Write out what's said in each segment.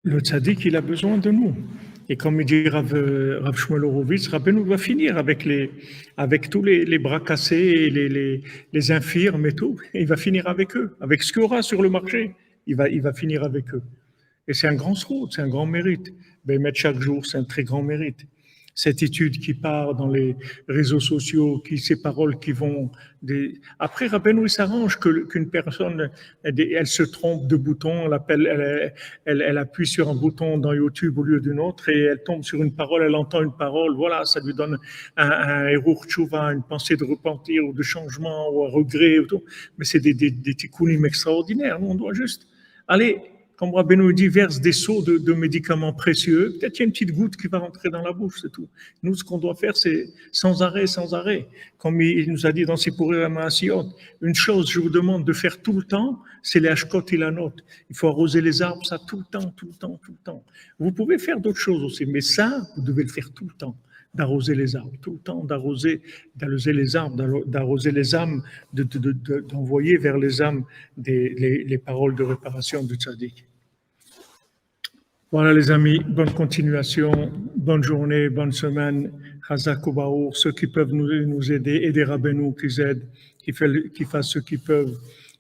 Le tzaddik, il a besoin de nous. Et comme il dit Rav Shmuel Horowitz, Rabbeinu va finir avec tous les bras cassés, et les infirmes et tout. Et il va finir avec eux, avec ce qu'il y aura sur le marché. Il va finir avec eux. Et c'est un grand srout, c'est un grand mérite. Ben, mettre chaque jour, c'est un très grand mérite. Cette étude qui part dans les réseaux sociaux, ces paroles qui vont... Après, Rabbeinu, il s'arrange qu'une personne, elle se trompe de bouton, elle appuie sur un bouton dans YouTube au lieu d'un autre et elle tombe sur une parole, elle entend une parole, voilà, ça lui donne un hérour tchouva, une pensée de repentir ou de changement ou un regret. Ou tout. Mais c'est des tikkunim extraordinaires. Nous, on doit juste aller... Comme Rabbeinu dit, verse des seaux de médicaments précieux. Peut-être qu'il y a une petite goutte qui va rentrer dans la bouche, c'est tout. Nous, ce qu'on doit faire, c'est sans arrêt, sans arrêt. Comme il nous a dit dans Sipurim HaMaasiyot, une chose, je vous demande de faire tout le temps, c'est les hashkot ilanot. Il faut arroser les arbres, ça tout le temps, tout le temps, tout le temps. Vous pouvez faire d'autres choses aussi, mais ça, vous devez le faire tout le temps. D'arroser les arbres, tout le temps d'arroser les arbres, d'arroser les âmes, d'envoyer vers les âmes les paroles de réparation du tzaddik. Voilà les amis, bonne continuation, bonne journée, bonne semaine. Chazak Ubaour, ceux qui peuvent nous aider Rabbeinu qu'ils aident, qui fassent ce qu'ils peuvent.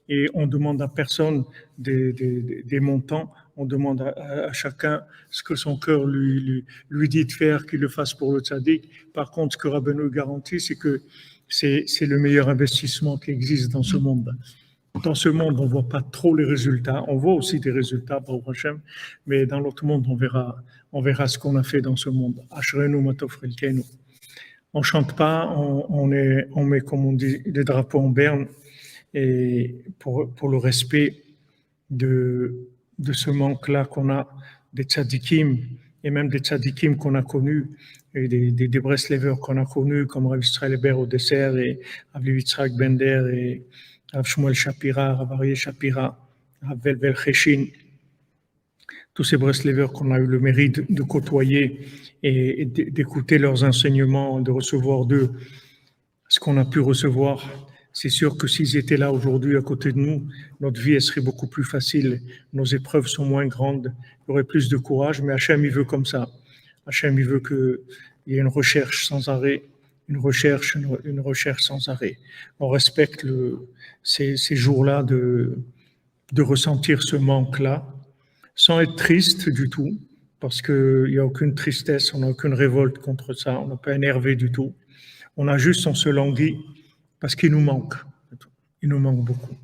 Et on demande à personne des montants, on demande à chacun ce que son cœur lui dit de faire, qu'il le fasse pour le tzaddik. Par contre, ce que Rabbeinu garantit, c'est que c'est le meilleur investissement qui existe dans ce monde. Dans ce monde, on ne voit pas trop les résultats. On voit aussi des résultats, Baruch Hashem, mais dans l'autre monde, on verra ce qu'on a fait dans ce monde. Ashrenu matov chelkenu. On chante pas, on met, comme on dit, des drapeaux en berne et pour le respect de ce manque-là qu'on a des tzadikim et même des tzadikim qu'on a connus et des Breslevers qu'on a connus comme Rav Israël Eber au dessert et Rav Yitzhak Bender et Rav Shmuel Shapira, Rav Aryeh Shapira, Rav Velvel Cheshin, tous ces Breslevers qu'on a eu le mérite de côtoyer et d'écouter leurs enseignements, de recevoir d'eux ce qu'on a pu recevoir. C'est sûr que s'ils étaient là aujourd'hui à côté de nous, notre vie elle serait beaucoup plus facile, nos épreuves sont moins grandes, il y aurait plus de courage, mais Hachem il veut comme ça. Hachem il veut qu'il y ait une recherche sans arrêt, une recherche sans arrêt. On respecte ces jours-là de ressentir ce manque-là, sans être triste du tout, parce qu'il n'y a aucune tristesse, on n'a aucune révolte contre ça, on n'est pas énervé du tout. On a juste, on se languit, parce qu'il nous manque. Il nous manque beaucoup.